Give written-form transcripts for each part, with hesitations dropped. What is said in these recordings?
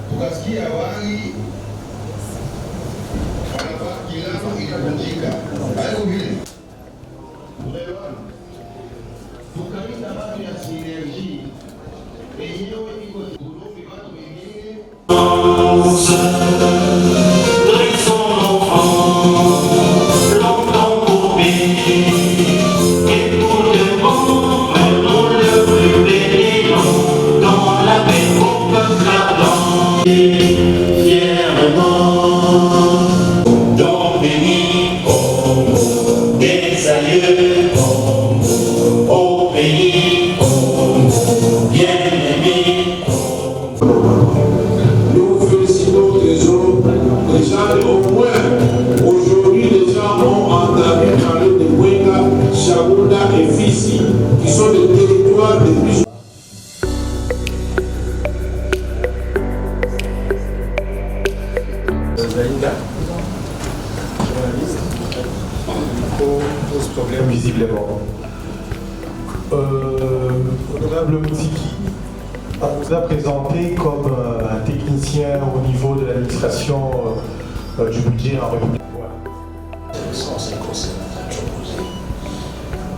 Tukasikia awali wanafaa kilamo inavunjika, hayo vile unaelewana, tukaita bado ya sinerji yenyewe iko kulofi watu wengine qui sont des territoires de plus. Zaïda, journaliste, pose problème visiblement. Honorable Moutiki, on vous a présenté comme un technicien au niveau de l'administration du budget en République. C'est conservateur.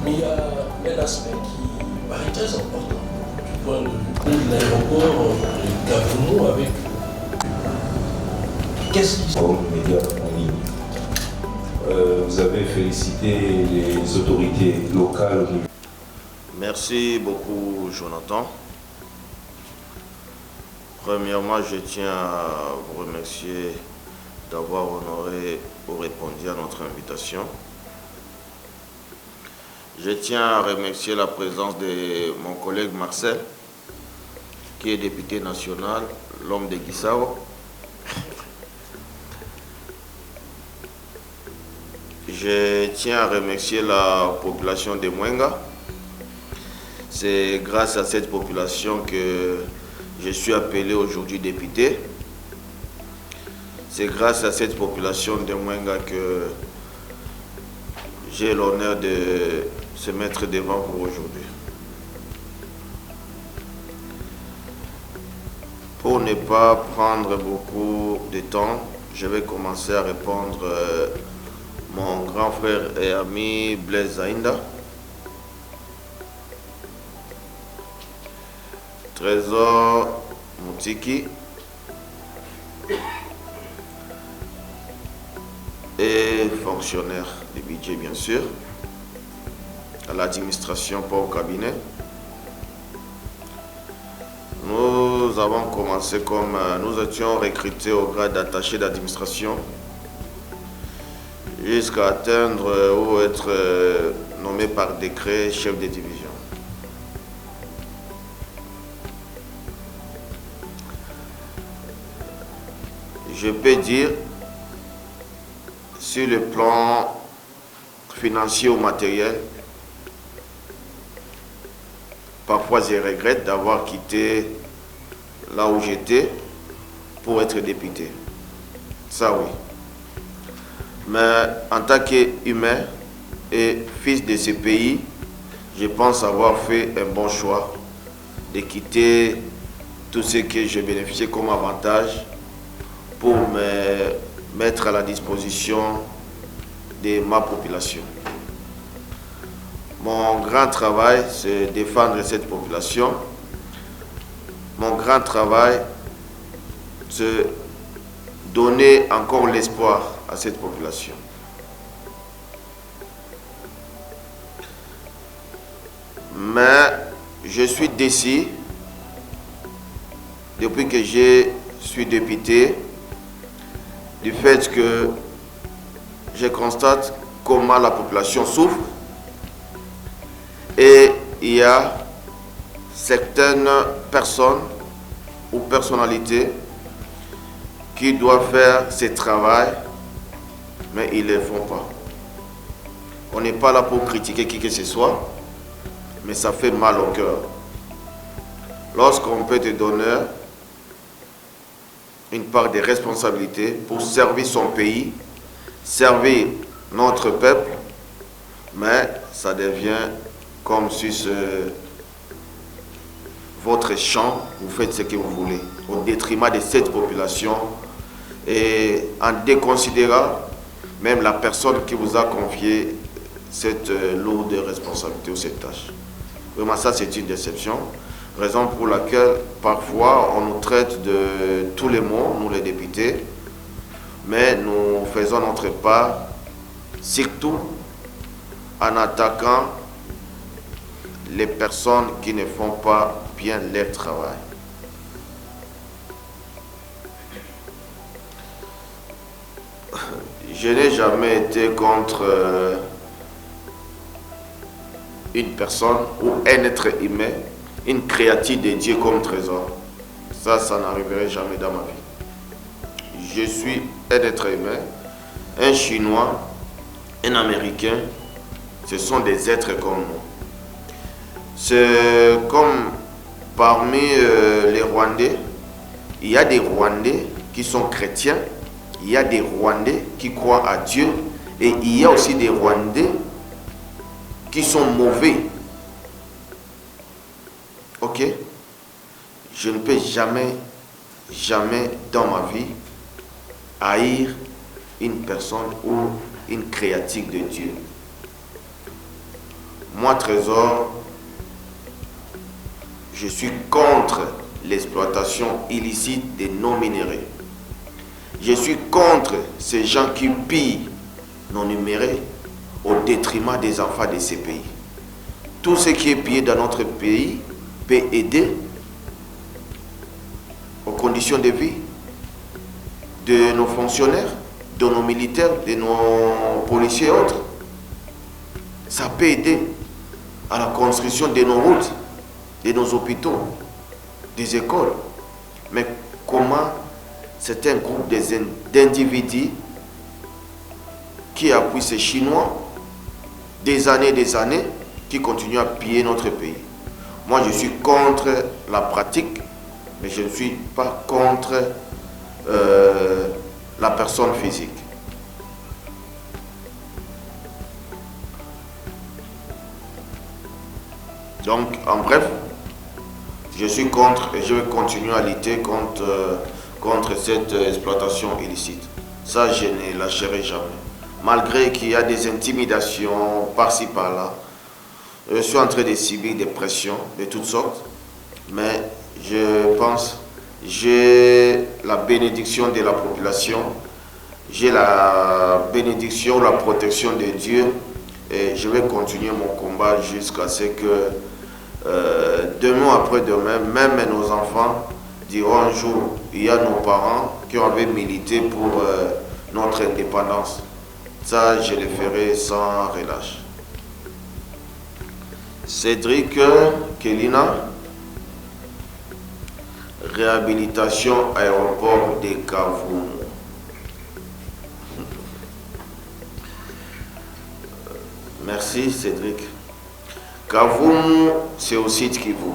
Mais il y a un aspect qui paraît très important du point de vue de l'aéroport de Gavounou avec. Qu'est-ce qui se passe médias en ligne? Vous avez félicité les autorités locales au niveau. Merci beaucoup, Jonathan. Premièrement, je tiens à vous remercier d'avoir honoré ou répondu à notre invitation. Je tiens à remercier la présence de mon collègue Marcel, qui est député national, l'homme de Guissao. Je tiens à remercier la population de Mwenga. C'est grâce à cette population que je suis appelé aujourd'hui député. C'est grâce à cette population de Mwenga que j'ai l'honneur de se mettre devant vous aujourd'hui. Pour ne pas prendre beaucoup de temps, je vais commencer à répondre mon grand frère et ami Blaise Zaïda. Trésor Moutiki et fonctionnaire du budget bien sûr, à l'administration, pas au cabinet. Nous avons commencé comme nous étions recrutés au grade d'attaché d'administration jusqu'à atteindre ou être nommé par décret chef de division. Je peux dire, sur le plan financier ou matériel, parfois je regrette d'avoir quitté là où j'étais pour être député. Ça oui. Mais en tant qu'humain et fils de ce pays, je pense avoir fait un bon choix de quitter tout ce que j'ai bénéficié comme avantage pour me mettre à la disposition de ma population. Mon grand travail, c'est défendre cette population. Mon grand travail, c'est donner encore l'espoir à cette population. Mais je suis déçu depuis que je suis député du fait que je constate comment la population souffre et il y a certaines personnes ou personnalités qui doivent faire ce travail, mais ils ne le font pas. On n'est pas là pour critiquer qui que ce soit, mais ça fait mal au cœur. Lorsqu'on peut te donner une part de responsabilité pour servir son pays, servir notre peuple, mais ça devient comme si votre champ, vous faites ce que vous voulez, au détriment de cette population et en déconsidérant même la personne qui vous a confié cette lourde responsabilité ou cette tâche. Vraiment, ça c'est une déception, raison pour laquelle parfois on nous traite de tous les mots, nous les députés, mais nous faisons notre part, surtout en attaquant les personnes qui ne font pas bien leur travail. Je n'ai jamais été contre une personne ou un être humain, une créature de Dieu comme trésor. Ça n'arriverait jamais dans ma vie. Je suis un être humain, un Chinois, un Américain, ce sont des êtres comme nous. C'est comme parmi les Rwandais, il y a des Rwandais qui sont chrétiens, il y a des Rwandais qui croient à Dieu et il y a aussi des Rwandais qui sont mauvais. Ok? Je ne peux jamais dans ma vie haïr une personne ou une créature de Dieu. Moi, Trésor, je suis contre l'exploitation illicite des non-minérés. Je suis contre ces gens qui pillent nos minéraux au détriment des enfants de ces pays. Tout ce qui est pillé dans notre pays peut aider aux conditions de vie de nos fonctionnaires, de nos militaires, de nos policiers et autres. Ça peut aider à la construction de nos routes, de nos hôpitaux, des écoles. Mais comment c'est un groupe d'individus qui appuient ces Chinois des années, qui continuent à piller notre pays. Moi, je suis contre la pratique, mais je ne suis pas contre la personne physique. Donc, en bref, je suis contre et je vais continuer à lutter contre cette exploitation illicite. Ça, je ne lâcherai jamais. Malgré qu'il y a des intimidations par-ci, par-là, je suis en train de subir des pressions de toutes sortes, mais je pense j'ai la bénédiction de la population, j'ai la bénédiction, la protection de Dieu, et je vais continuer mon combat jusqu'à ce que demain après-demain, même nos enfants diront un jour, il y a nos parents qui avaient milité pour notre indépendance. Ça, je le ferai sans relâche. Cédric Kelina, réhabilitation aéroport de Kavumu. Merci Cédric. Kavumu, c'est au site Kivu.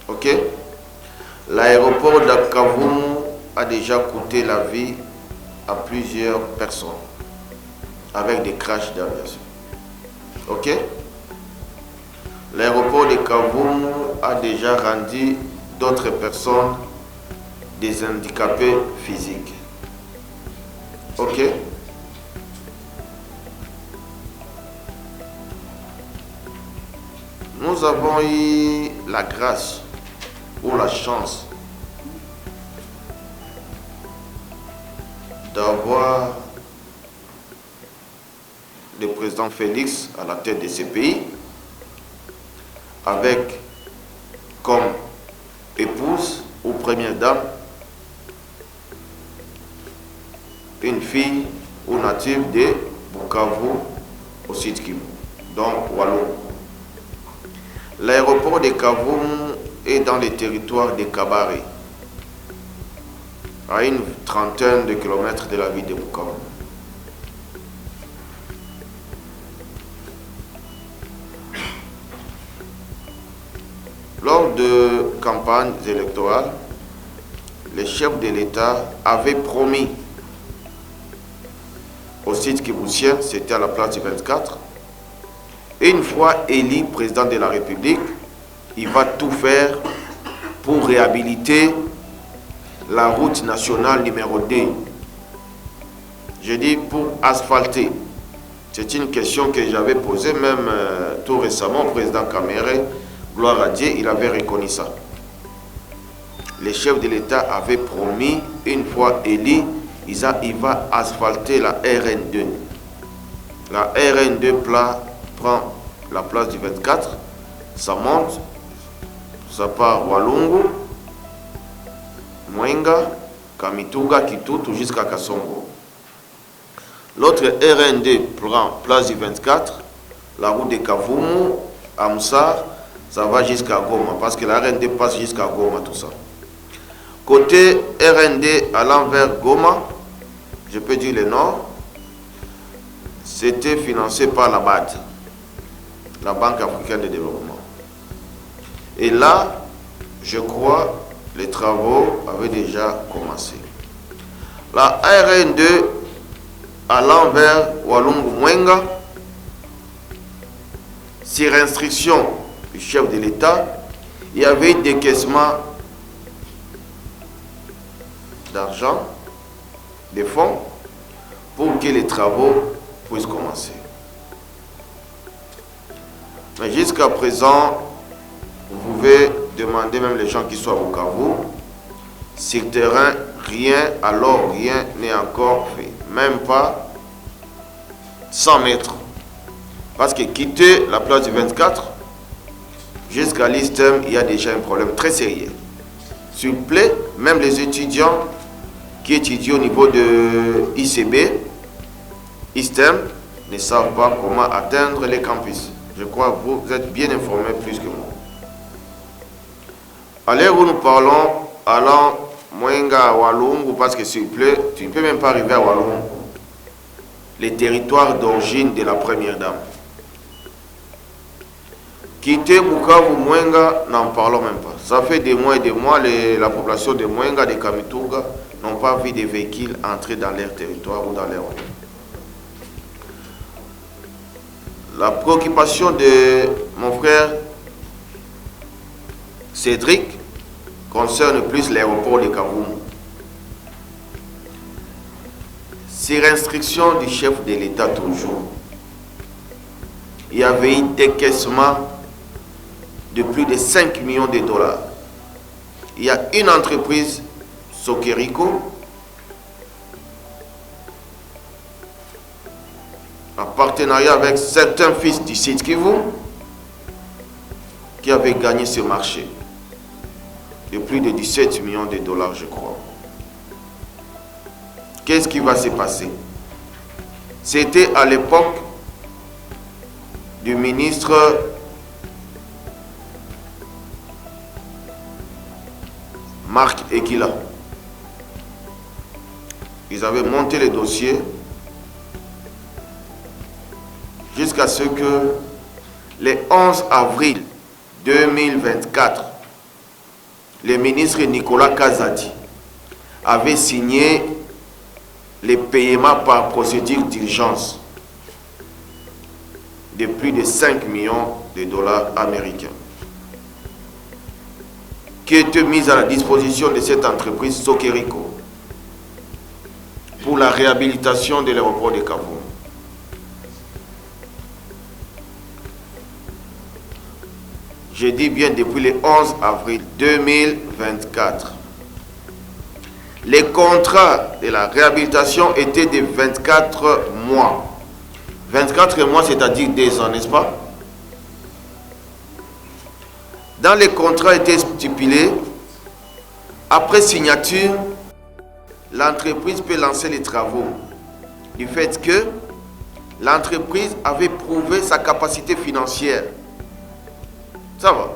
Ok? L'aéroport de Kavumu a déjà coûté la vie à plusieurs personnes avec des crashs d'aviation. Ok? L'aéroport de Kavumu a déjà rendu d'autres personnes des handicapés physiques. Ok? Nous avons eu la grâce ou la chance d'avoir le président Félix à la tête de ce pays, avec comme épouse ou première dame une fille ou native de Bukavu au sud Kivu, donc Wallon. L'aéroport de Kavumu est dans le territoire de Kabare, à une trentaine de kilomètres de la ville de Bukavu. Lors de campagnes électorales, les chefs de l'État avaient promis au site kiboussien, c'était à la place du 24, une fois élu président de la République, il va tout faire pour réhabiliter la route nationale numéro 2. Je dis pour asphalter. C'est une question que j'avais posée même tout récemment au président Kamere. Gloire à Dieu, il avait reconnu ça. Les chefs de l'État avaient promis, une fois élu, il va asphalter la RN2. La RN2 prend la place du 24, ça monte, ça part Walungu, Mwenga, Kamituga, Kitutu jusqu'à Kasongo. L'autre RN2 prend place du 24, la route de Kavumu, Amsar, ça va jusqu'à Goma, parce que la RN2 passe jusqu'à Goma, tout ça. Côté RN2 allant vers Goma, je peux dire le nord, c'était financé par la BAD, la Banque africaine de développement. Et là, je crois, les travaux avaient déjà commencé. La RN2 allant vers Walungu Mwenga, sur instruction du chef de l'État, il y avait des décaissements d'argent, des fonds, pour que les travaux puissent commencer. Mais jusqu'à présent, vous pouvez demander même les gens qui sont à Bukavu, sur le terrain, rien, alors rien n'est encore fait. Même pas 100 mètres. Parce que quitter la place du 24 jusqu'à l'ISTEM, il y a déjà un problème très sérieux. S'il vous plaît, même les étudiants qui étudient au niveau de ICB, ISTEM, ne savent pas comment atteindre les campus. Je crois que vous êtes bien informés plus que moi. À l'heure où nous parlons, allant Mwenga à Walungu, parce que s'il vous plaît, tu ne peux même pas arriver à Walungu. Les territoires d'origine de la première dame. Quitter Bukavu, Mwenga, n'en parlons même pas. Ça fait des mois et des mois, la population de Mwenga, de Kamituga, n'ont pas vu des véhicules entrer dans leur territoire ou dans leur rue. La préoccupation de mon frère Cédric concerne plus l'aéroport de Kavumu. Sur instruction du chef de l'État toujours, il y avait un décaissement de plus de 5 millions de dollars. Il y a une entreprise, Sokeriko, en partenariat avec certains fils du site Kivu, qui avait gagné ce marché de plus de 17 millions de dollars, je crois. Qu'est-ce qui va se passer? C'était à l'époque du ministre Marc Ekila. Ils avaient monté le dossier jusqu'à ce que le 11 avril 2024, le ministre Nicolas Kazadi avait signé les paiements par procédure d'urgence de plus de 5 millions de dollars américains qui étaient mis à la disposition de cette entreprise Sokeriko pour la réhabilitation de l'aéroport de Kavumu. Je dis bien depuis le 11 avril 2024. Les contrats de la réhabilitation étaient de 24 mois. 24 mois, c'est-à-dire 2 ans, n'est-ce pas? Dans les contrats était stipulé, après signature, l'entreprise peut lancer les travaux. Du fait que l'entreprise avait prouvé sa capacité financière. Ça va.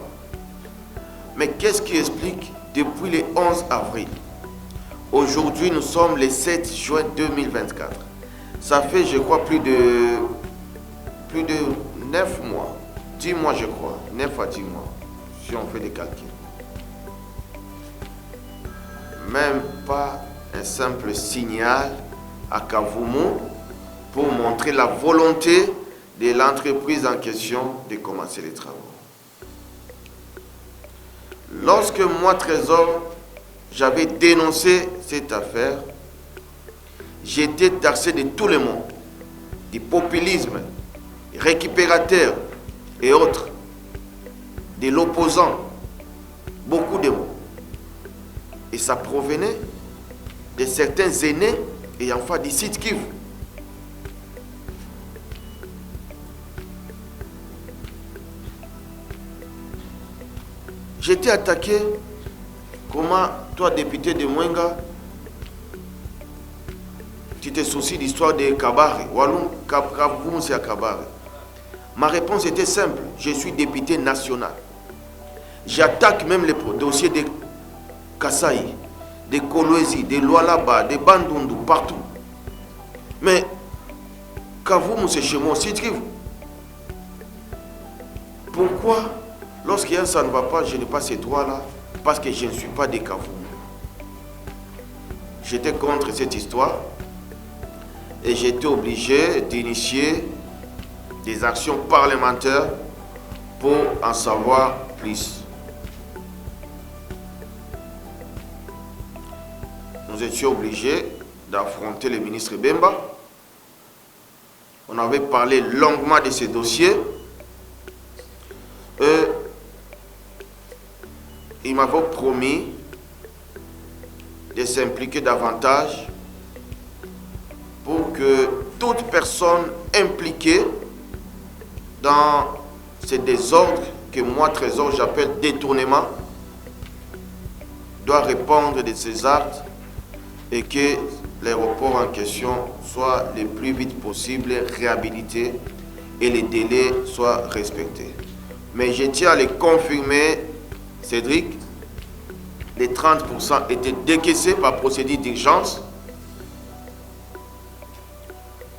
Mais qu'est-ce qui explique depuis le 11 avril? Aujourd'hui, nous sommes le 7 juin 2024. Ça fait, je crois, plus de 9 mois. 10 mois, je crois. 9 à 10 mois, si on fait des calculs. Même pas un simple signal à Kavumu pour montrer la volonté de l'entreprise en question de commencer les travaux. Lorsque moi, Trésor, j'avais dénoncé cette affaire, j'étais taxé de tout le monde, du populisme, récupérateur et autres, de l'opposant, beaucoup de mots. Et ça provenait de certains aînés et enfin du site Kivu. J'étais attaqué. Comment toi, député de Mwenga, tu te soucies de l'histoire de Kabare, Walum Kaboum, c'est à Kabare. Ma réponse était simple, je suis député national. J'attaque même les dossiers de Kasaï, de Kolwezi, de Lualaba, de Bandundu, partout. Mais Kaboum, c'est chez moi aussi. Pourquoi, lorsqu'il y a ça ne va pas, je n'ai pas ces droits-là? Parce que je ne suis pas des Kaboum. J'étais contre cette histoire et j'étais obligé d'initier des actions parlementaires pour en savoir plus. Nous étions obligés d'affronter le ministre Bemba. On avait parlé longuement de ces dossiers. Il m'avait promis de s'impliquer davantage pour que toute personne impliquée dans ces désordres que moi, Trésor, j'appelle détournement, doit répondre de ces actes et que l'aéroport en question soit le plus vite possible réhabilité et les délais soient respectés. Mais je tiens à le confirmer, Cédric, les 30% étaient décaissés par procédure d'urgence.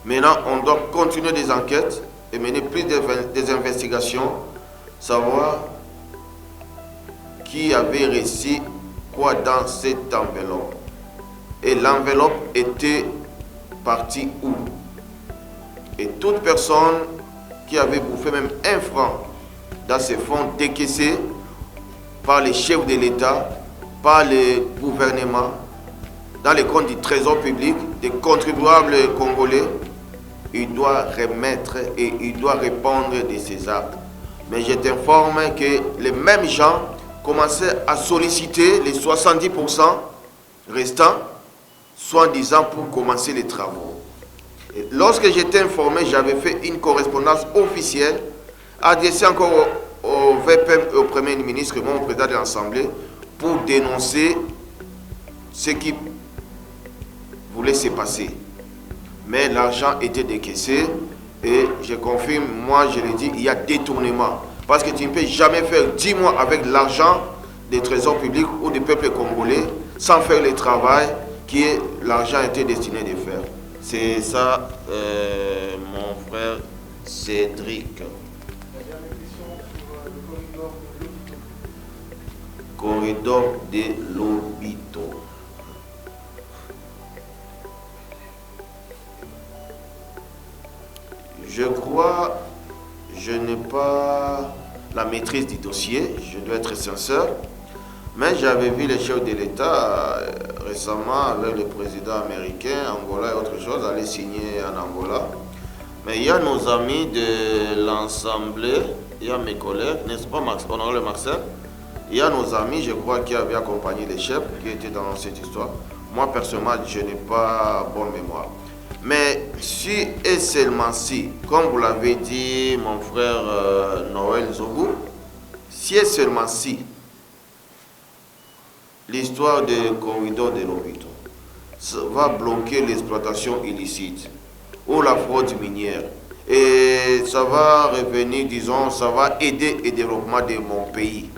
Maintenant, on doit continuer des enquêtes et mener plus des investigations, savoir qui avait réussi quoi dans cette enveloppe. Et l'enveloppe était partie où? Et toute personne qui avait bouffé même un franc dans ces fonds décaissés par les chefs de l'État, par le gouvernement, dans les comptes du trésor public, des contribuables congolais, il doit remettre et il doit répondre de ces actes. Mais je t'informe que les mêmes gens commençaient à solliciter les 70% restants, soi-disant pour commencer les travaux. Et lorsque j'étais informé, j'avais fait une correspondance officielle adressée encore au VPM et au Premier ministre, mon président de l'Assemblée, pour dénoncer ce qui voulait se passer. Mais l'argent était décaissé et je confirme, moi je l'ai dit, il y a détournement. Parce que tu ne peux jamais faire 10 mois avec l'argent des trésors publics ou du peuple congolais sans faire le travail que l'argent était destiné de faire. C'est ça, mon frère Cédric. Corridor de l'hôpital. Je crois, je n'ai pas la maîtrise du dossier, je dois être sincère, mais j'avais vu les chefs de l'État récemment, le président américain, Angola et autre chose, aller signer en Angola. Mais il y a nos amis de l'Assemblée, il y a mes collègues, n'est-ce pas, honorable Marcel? Il y a nos amis, je crois, qui avaient accompagné les chefs, qui étaient dans cette histoire. Moi, personnellement, je n'ai pas bonne mémoire. Mais si et seulement si, comme vous l'avez dit, mon frère Noël Zogou, si et seulement si, l'histoire des corridors de l'hôpital va bloquer l'exploitation illicite ou la fraude minière, et ça va revenir, disons, ça va aider au développement de mon pays,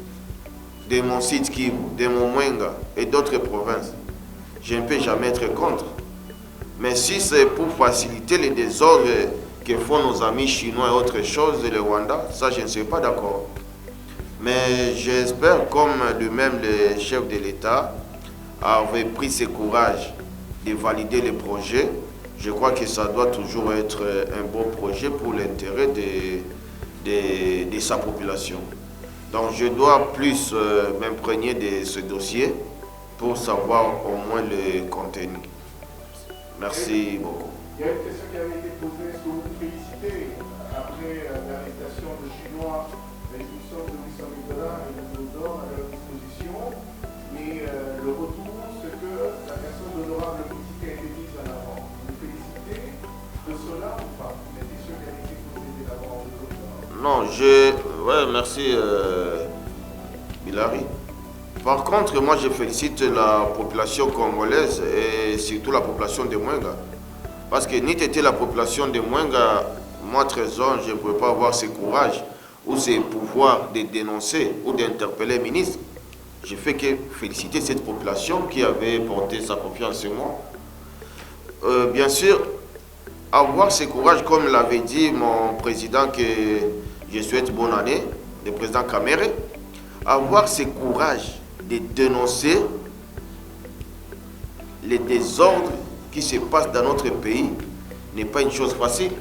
de mon site Kivu, de mon Mwenga et d'autres provinces, je ne peux jamais être contre. Mais si c'est pour faciliter les désordres que font nos amis chinois et autre chose, le Rwanda, ça je ne suis pas d'accord. Mais j'espère, comme lui-même le chef de l'État avait pris ce courage de valider le projet, je crois que ça doit toujours être un bon projet pour l'intérêt de sa population. Donc je dois plus m'imprégner de ce dossier pour savoir au moins le contenu. Merci beaucoup. Il y a une question qui avait été posée. Est-ce que vous vous félicitez après l'arrestation de Chinois, l'expulsion de 800 000 $ et de d'or à leur disposition, et le retour, ce que la personne d'honorable politique a été mise en avant? Vous vous félicitez de cela ou pas? La question qui avait été posée d'abord. Non, merci Bilary. Par contre, moi je félicite la population congolaise et surtout la population de Mwenga. Parce que ni était la population de Mwenga, moi Trésor, je ne pouvais pas avoir ce courage ou ce pouvoir de dénoncer ou d'interpeller le ministre. Je fais que féliciter cette population qui avait porté sa confiance en moi. Bien sûr, avoir ce courage, comme l'avait dit mon président, que je souhaite bonne année, le président Kamere, avoir ce courage de dénoncer les désordres qui se passent dans notre pays n'est pas une chose facile.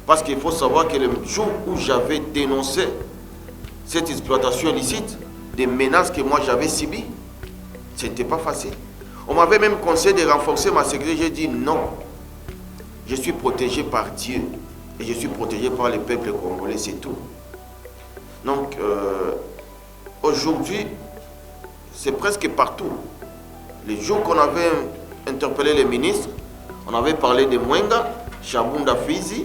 Parce qu'il faut savoir que le jour où j'avais dénoncé cette exploitation illicite, des menaces que moi j'avais subies, ce n'était pas facile. On m'avait même conseillé de renforcer ma sécurité. J'ai dit non. Je suis protégé par Dieu et je suis protégé par le peuple congolais, c'est tout. Donc, aujourd'hui, c'est presque partout. Les jours qu'on avait interpellé les ministres, on avait parlé de Mwenga, Chabunda, Fizi,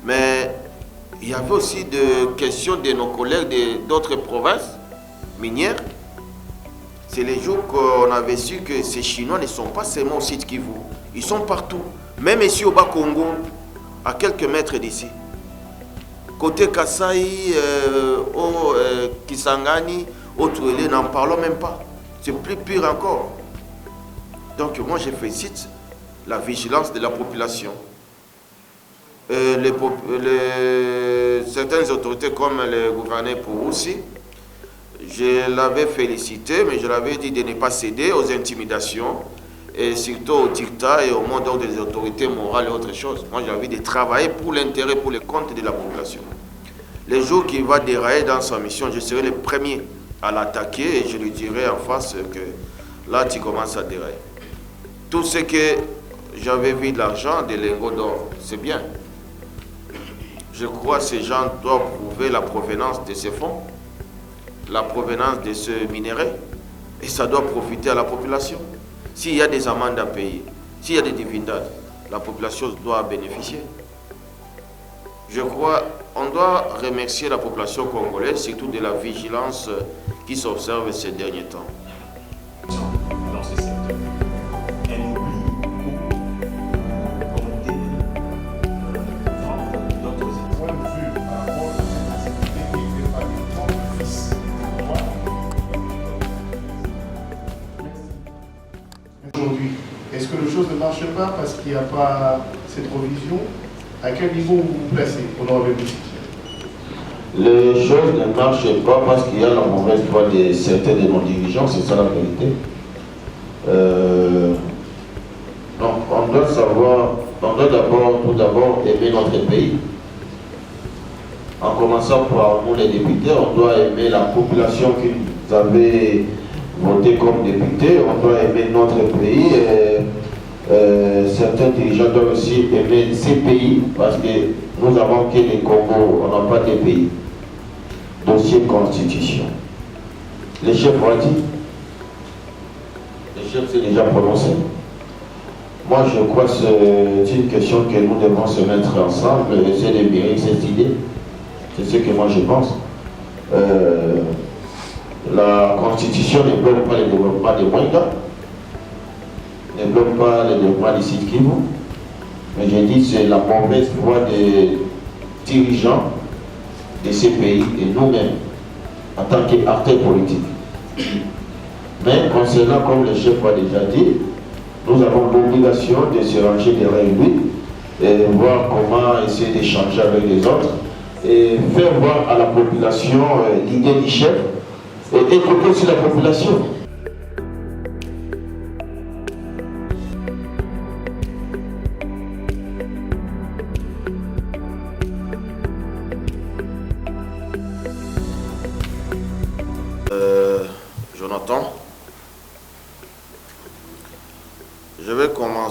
mais il y avait aussi des questions de nos collègues d'autres provinces minières. C'est les jours qu'on avait su que ces Chinois ne sont pas seulement au site Kivu, ils sont partout. Même ici au Bas-Congo, à quelques mètres d'ici. Côté Kasaï, au Kisangani, au Touélé, n'en parlons même pas. C'est plus pire encore. Donc moi je félicite la vigilance de la population. Certaines autorités comme le gouverneur Pouroussi, je l'avais félicité, mais je l'avais dit de ne pas céder aux intimidations et surtout au dictat et au mot d'ordre des autorités morales et autre chose. Moi, j'ai envie de travailler pour l'intérêt, pour le compte de la population. Les jours qu'il va dérailler dans sa mission, je serai le premier à l'attaquer et je lui dirai en face que là, tu commences à dérailler. Tout ce que j'avais vu de l'argent, des lingots d'or, c'est bien. Je crois que ces gens doivent prouver la provenance de ces fonds, la provenance de ce minerai, et ça doit profiter à la population. S'il y a des amendes à payer, s'il y a des dividendes, la population doit bénéficier. Je crois qu'on doit remercier la population congolaise, surtout de la vigilance qui s'observe ces derniers temps. Dans ce secteur, un oubli ou volonté de vendre d'autres états. Point de vue par rapport à la sécurité qui fait partie de mon fils. Aujourd'hui, est-ce que les choses ne marchent pas parce qu'il n'y a pas cette revision? À quel niveau vous vous placez pour le relever? Les choses ne marchent pas parce qu'il y a la mauvaise foi de certains de nos dirigeants, c'est ça la vérité. Donc on doit savoir, on doit tout d'abord aimer notre pays. En commençant par nous les députés, on doit aimer la population qui nous avait voté comme députés, on doit aimer notre pays. Certains dirigeants doivent aussi aimer ces pays parce que nous avons que les Congo, on n'a pas de pays. Dossier constitution. Les chefs ont dit, les chefs s'est déjà prononcé. Moi je crois que c'est une question que nous devons se mettre ensemble et essayer de mûrir cette idée. C'est ce que moi je pense. La constitution ne bloque pas le développement de Mwenga, ne bloque pas le développement du site Kivu, mais je dis que c'est la mauvaise voie des dirigeants de ces pays et nous-mêmes en tant qu'acteurs politiques. Mais concernant, comme le chef a déjà dit, nous avons l'obligation de se ranger derrière lui et voir comment essayer d'échanger avec les autres et faire voir à la population l'idée du chef et écouter aussi la population.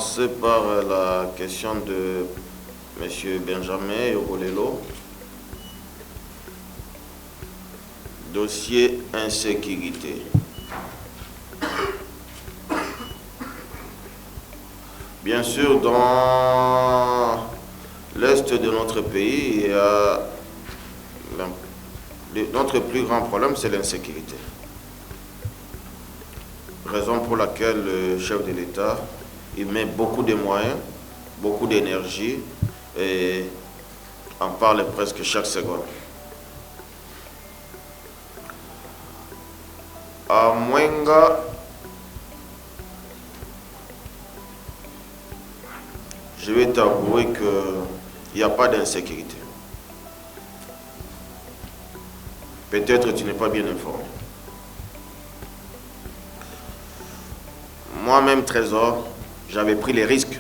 commencer par la question de M. Benjamin Yogolelo. Dossier insécurité. Bien sûr, dans l'est de notre pays, il y a notre plus grand problème, c'est l'insécurité. Raison pour laquelle le chef de l'État, il met beaucoup de moyens, beaucoup d'énergie et en parle presque chaque seconde. À Mwenga, je vais t'avouer qu'il n'y a pas d'insécurité. Peut-être tu n'es pas bien informé. Moi-même, Trésor, j'avais pris les risques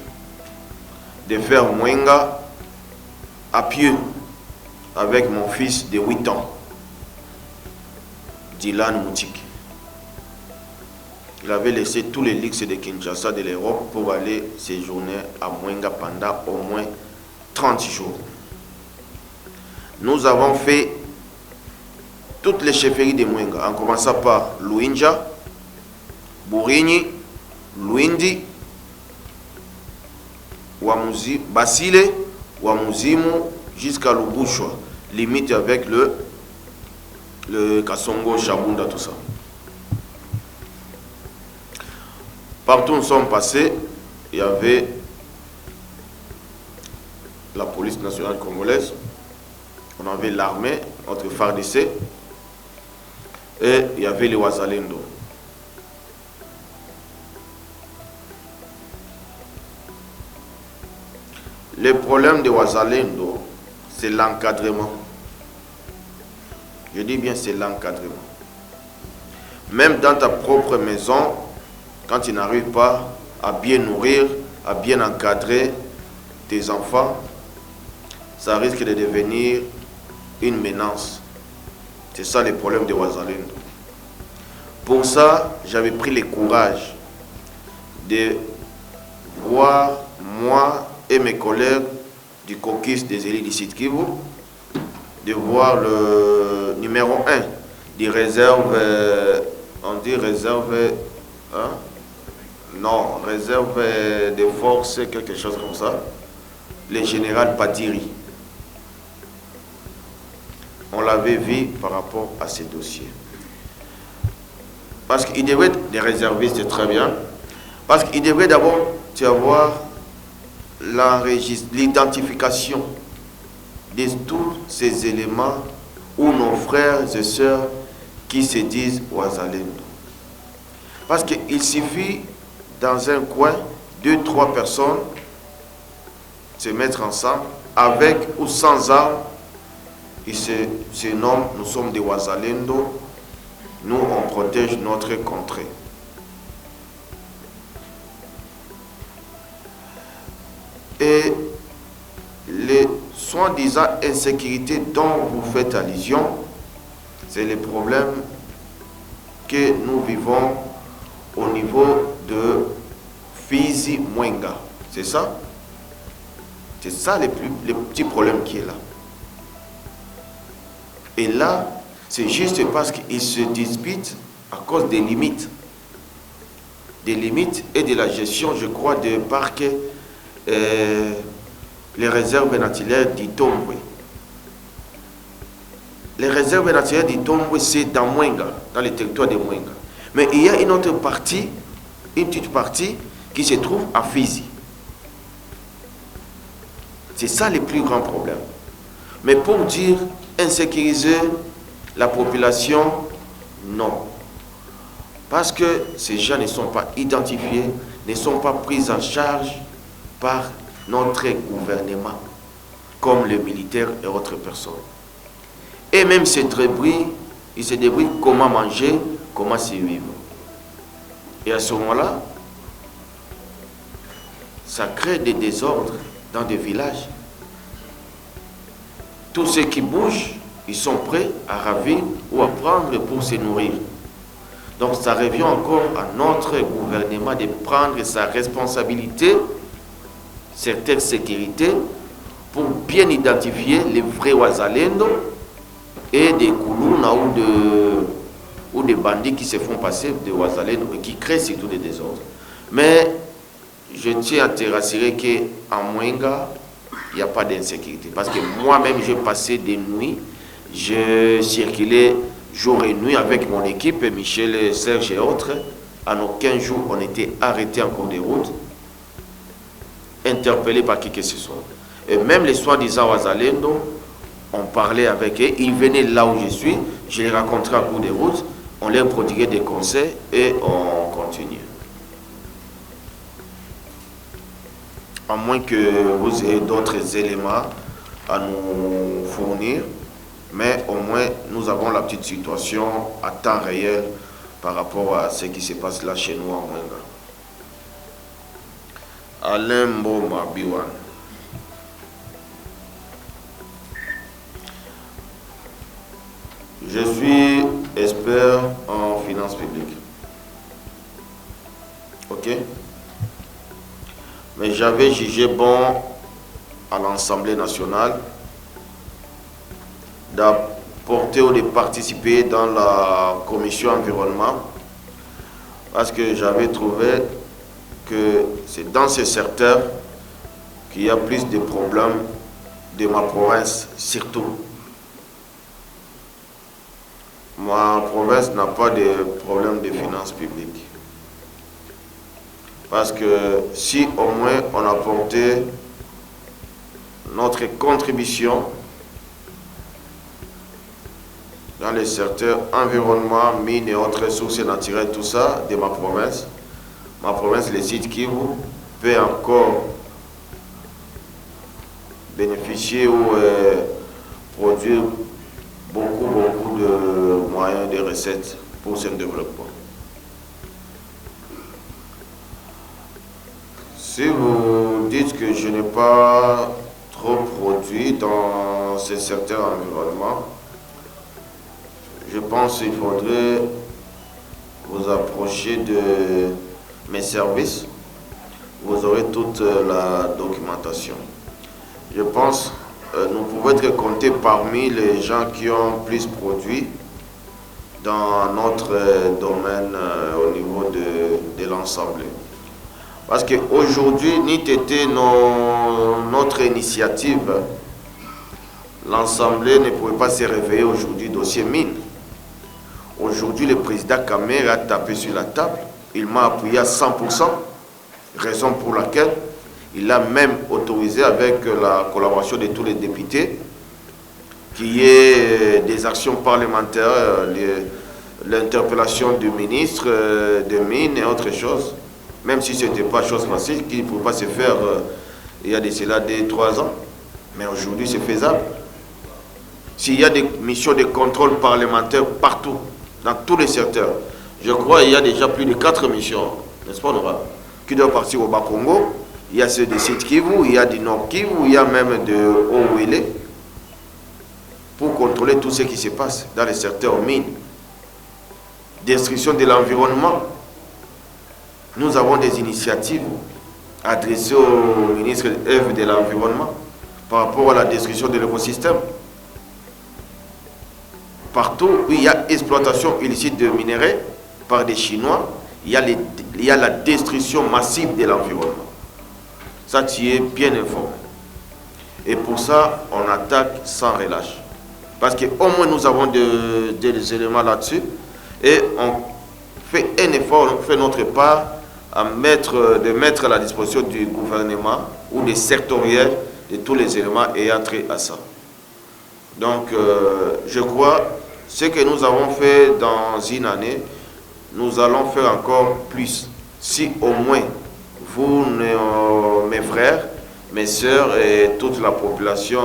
de faire Mwenga à pied avec mon fils de 8 ans, Dylan Moutik. Il avait laissé tous les luxes de Kinshasa, de l'Europe, pour aller séjourner à Mwenga pendant au moins 30 jours. Nous avons fait toutes les chefferies de Mwenga, en commençant par Luinja, Burini, Luindi, Wamuzi, Basile, Wamuzimu, jusqu'à Lubushwa, limite avec le Kasongo, Chabunda, tout ça. Partout où nous sommes passés, il y avait la police nationale congolaise, on avait l'armée, notre FARDC, et il y avait les Wazalendo. Le problème de Wazalendo, c'est l'encadrement. Je dis bien c'est l'encadrement. Même dans ta propre maison, quand tu n'arrives pas à bien nourrir, à bien encadrer tes enfants, ça risque de devenir une menace. C'est ça le problème de Wazalendo. Pour ça, j'avais pris le courage de voir, moi et mes collègues du caucus des élus du Sud Kivu, de voir le numéro 1 des réserves, on dit réserve, hein? Non, réserve des forces, quelque chose comme ça, le général Padiri. On l'avait vu par rapport à ces dossiers. Parce qu'il devrait être des réservistes, c'est très bien. Parce qu'il devrait d'abord avoir l'identification de tous ces éléments ou nos frères et sœurs qui se disent Wazalendo. Parce qu'il suffit dans un coin, 2-3 personnes se mettre ensemble, avec ou sans armes, ils se nomment, nous sommes des Wazalendo, nous on protège notre contrée. Et les soi-disant insécurité dont vous faites allusion, c'est les problèmes que nous vivons au niveau de Fizi Mwenga. C'est ça? C'est ça le petit problème qui est là. Et là, c'est juste parce qu'ils se disputent à cause des limites. Des limites et de la gestion, je crois, de parcs, les réserves naturelles d'Itombwe. Les réserves naturelles d'Itombwe, c'est dans Mwenga, dans le territoire de Mwenga. Mais il y a une autre partie, une petite partie, qui se trouve à Fizi. C'est ça le plus grand problème. Mais pour dire insécuriser la population, non. Parce que ces gens ne sont pas identifiés, ne sont pas pris en charge par notre gouvernement, comme les militaires et autres personnes. Et même ces débris, ils se débrouillent comment manger, comment survivre. Et à ce moment-là, ça crée des désordres dans des villages. Tous ceux qui bougent, ils sont prêts à ravir ou à prendre pour se nourrir. Donc ça revient encore à notre gouvernement de prendre sa responsabilité, certaines sécurités, pour bien identifier les vrais Wazalendo et des Koulouna ou des bandits qui se font passer de Wazalendo et qui créent surtout des désordres. Mais je tiens à te rassurer qu'en Mwenga, il n'y a pas d'insécurité. Parce que moi-même, j'ai passé des nuits, je circulais jour et nuit avec mon équipe, Michel, Serge et autres. En aucun jour, on était arrêtés en cours de route, interpellés par qui que ce soit. Et même les soi-disant Wazalendo, on parlait avec eux, ils venaient là où je suis, je les rencontrais en cours de route, on leur prodiguait des conseils et on continuait. À moins que vous ayez d'autres éléments à nous fournir, mais au moins nous avons la petite situation à temps réel par rapport à ce qui se passe là chez nous en Mwenga. Alain Mboma Biwan. Je suis expert en finances publiques. Ok? Mais j'avais jugé bon à l'Assemblée nationale d'apporter ou de participer dans la commission environnement parce que j'avais trouvé que c'est dans ce secteur qu'il y a plus de problèmes de ma province, surtout. Ma province n'a pas de problème de finances publiques. Parce que si au moins on apportait notre contribution dans les secteurs environnement, mines et autres ressources naturelles, tout ça, de ma province, les sites Kivu, peut encore bénéficier ou produire beaucoup de moyens, de recettes pour son développement. Si vous dites que je n'ai pas trop produit dans ce secteur environnement, je pense qu'il faudrait vous approcher de mes services. Vous aurez toute la documentation. Je pense nous pouvons être comptés parmi les gens qui ont plus produit dans notre domaine au niveau de l'Assemblée. Parce qu'aujourd'hui, n'eût été notre initiative, l'Assemblée ne pouvait pas se réveiller aujourd'hui dossier mine. Aujourd'hui, le président Kamer a tapé sur la table, il m'a appuyé à 100%, raison pour laquelle il a même autorisé avec la collaboration de tous les députés qu'il y ait des actions parlementaires, l'interpellation du ministre des Mines et autre chose, même si ce n'était pas chose facile, qui ne pouvait pas se faire il y a de cela 2-3 ans. Mais aujourd'hui, c'est faisable. S'il y a des missions de contrôle parlementaire partout, dans tous les secteurs, je crois qu'il y a déjà plus de 4 missions, n'est-ce pas, Nora, qui doivent partir au Bas-Congo. Il y a ceux de Sud Kivu, il y a du Nord Kivu, il y a même de Ouélé, pour contrôler tout ce qui se passe dans les secteurs mines. Destruction de l'environnement. Nous avons des initiatives adressées au ministre de l'Environnement par rapport à la destruction de l'écosystème. Partout où il y a exploitation illicite de minerais par des Chinois, il y a la destruction massive de l'environnement. Ça, tu es bien informé. Et pour ça, on attaque sans relâche. Parce qu'au moins, nous avons des éléments là-dessus. Et on fait un effort, on fait notre part de mettre à la disposition du gouvernement ou des sectoriels de tous les éléments ayant trait à ça. Donc, je crois, ce que nous avons fait dans une année, nous allons faire encore plus. Si au moins, vous, mes frères, mes sœurs et toute la population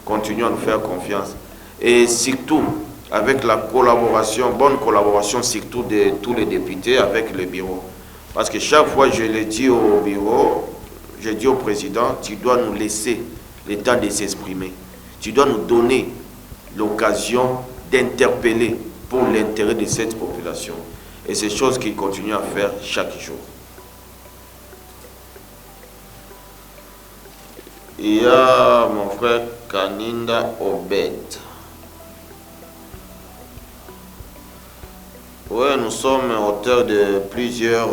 continuent à nous faire confiance. Et surtout, avec la collaboration, bonne collaboration surtout de tous les députés avec le bureau. Parce que chaque fois, je le dis au bureau, je dis au président, tu dois nous laisser le temps de s'exprimer. Tu dois nous donner l'occasion d'interpeller pour l'intérêt de cette population. Et c'est chose qu'il continue à faire chaque jour. Il y a mon frère Kaninda Obed. Oui, nous sommes auteurs de plusieurs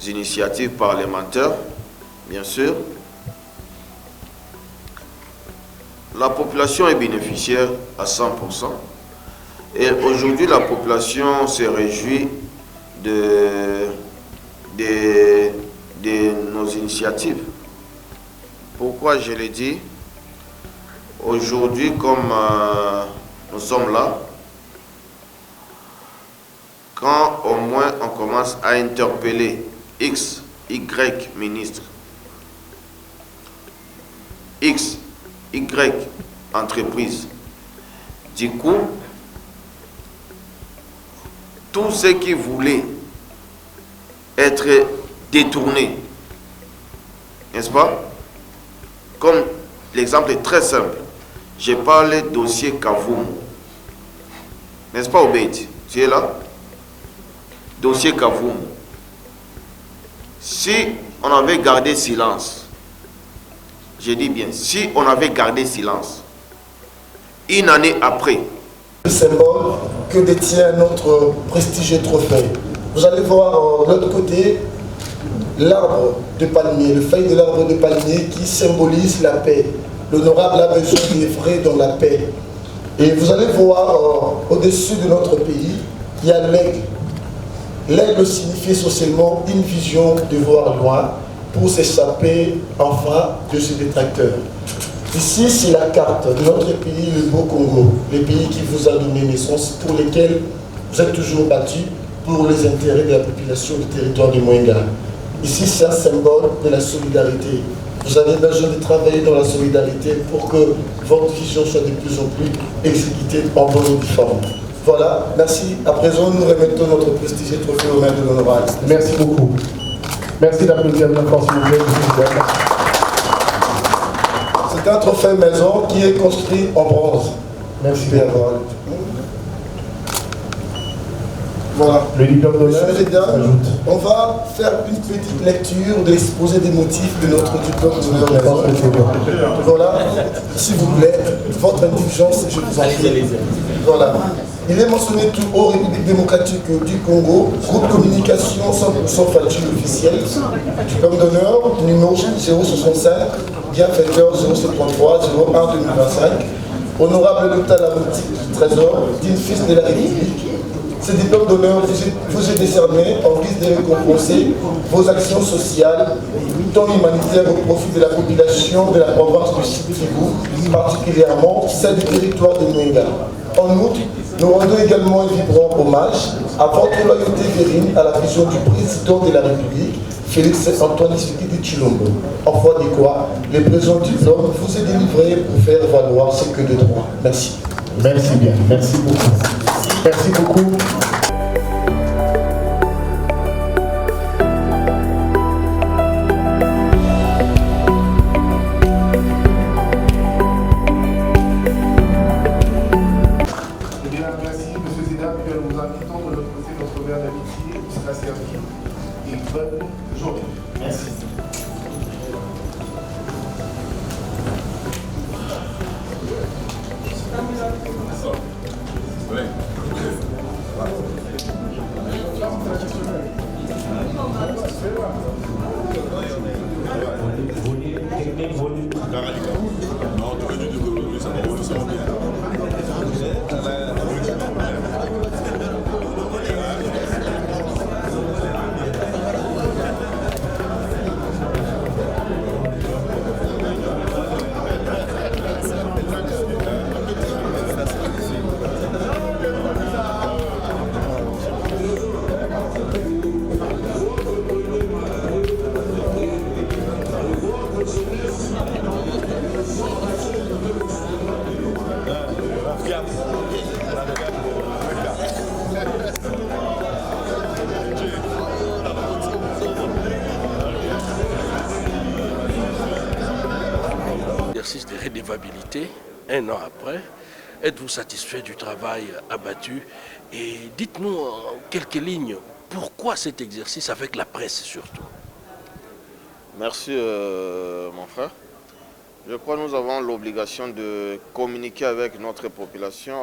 initiatives parlementaires, bien sûr. La population est bénéficiaire à 100%. Et aujourd'hui, la population se réjouit de nos initiatives. Pourquoi je l'ai dit? Aujourd'hui, comme nous sommes là, quand au moins on commence à interpeller X, Y ministre, X, Y entreprise, du coup, tous ceux qui voulaient être détournés, n'est-ce pas? Comme l'exemple est très simple, j'ai parlé dossier Kavoum, n'est-ce pas Obed? Tu es là? Dossier Kavoum. Si on avait gardé silence, je dis bien, si on avait gardé silence, une année après, le symbole que détient notre prestigieux trophée. Vous allez voir de l'autre côté l'arbre de palmier, le feuille de l'arbre de palmier qui symbolise la paix. L'honorable a besoin d'œuvrer dans la paix. Et vous allez voir au-dessus de notre pays, il y a l'aigle. L'aigle signifie socialement une vision de voir loin pour s'échapper enfin de ce détracteur. Ici, c'est la carte de notre pays, le beau Congo, le pays qui vous a donné naissance, pour lesquels vous êtes toujours battus pour les intérêts de la population du territoire de Mwenga. Ici, c'est un symbole de la solidarité. Vous avez besoin de travailler dans la solidarité pour que votre vision soit de plus en plus exécutée en bonne et due forme. Voilà, merci. À présent, nous remettons notre prestigieux trophée aux mains de l'honorable. Merci beaucoup. Merci d'applaudir bien fort, s'il vous plaît. C'est un trophée maison qui est construit en bronze. Merci. Voilà. Le diplôme d'honneur ajoute. On va faire une petite lecture de l'exposé des motifs de notre diplôme d'honneur. Voilà, s'il vous plaît, votre indulgence, je vous en prie. Voilà. Il est mentionné tout haut République démocratique du Congo, groupe communication 100% facture officielle, diplôme d'honneur, numéro 065, bienfaiteur 0733 01 2025, honorable Dr Laroutique du Trésor, digne fils de la République. Ce diplôme d'honneur vous est décerné en guise de récompenser vos actions sociales, tant humanitaires au profit de la population de la province du Sud-Kivu, particulièrement celle du territoire de Mwenga. En outre, nous rendons également un vibrant hommage à votre loyauté vérine à la vision du président de la République, Félix Antoine Tshisekedi Tshilombo. En foi de quoi, le présent diplôme vous est délivré pour faire valoir ce que de droit. Merci. Merci bien, merci beaucoup. Merci beaucoup. De rédévabilité, un an après, êtes-vous satisfait du travail abattu? Et dites-nous en quelques lignes, pourquoi cet exercice avec la presse surtout? Merci mon frère. Je crois que nous avons l'obligation de communiquer avec notre population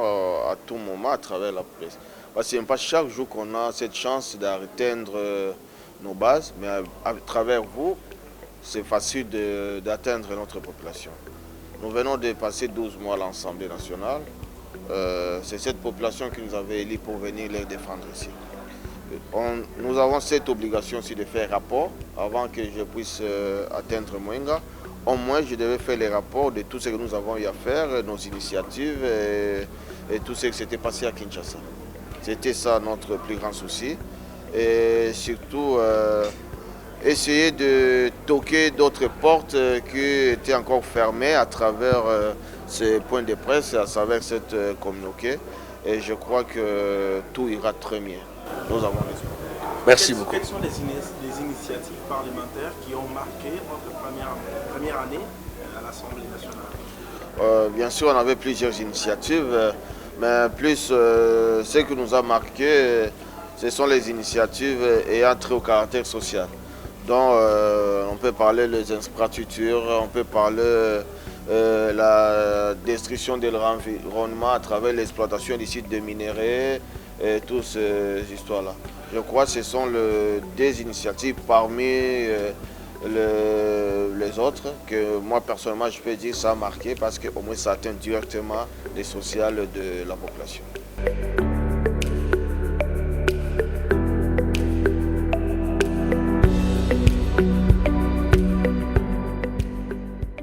à tout moment à travers la presse. Parce que ce n'est pas chaque jour qu'on a cette chance d'atteindre nos bases, mais à travers vous, c'est facile d'atteindre notre population. Nous venons de passer 12 mois à l'Assemblée nationale. C'est cette population qui nous avait élus pour venir les défendre ici. Nous avons cette obligation aussi de faire rapport avant que je puisse atteindre Mwenga. Au moins, je devais faire les rapports de tout ce que nous avons eu à faire, nos initiatives et tout ce qui s'était passé à Kinshasa. C'était ça notre plus grand souci. Et surtout, essayer de toquer d'autres portes qui étaient encore fermées à travers ces points de presse, à travers cette communiqué. Et je crois que tout ira très bien. Nous avons l'espoir. Merci beaucoup. Quelles sont les initiatives parlementaires qui ont marqué notre première année à l'Assemblée nationale? Bien sûr, on avait plusieurs initiatives, mais plus ce qui nous a marqué, ce sont les initiatives ayant trait au caractère social. Donc, on peut parler des infrastructures, on peut parler la destruction de l'environnement à travers l'exploitation des sites de minerais et toutes ces histoires-là. Je crois que ce sont des initiatives parmi les autres que moi personnellement je peux dire que ça a marqué parce qu'au moins ça atteint directement les sociales de la population.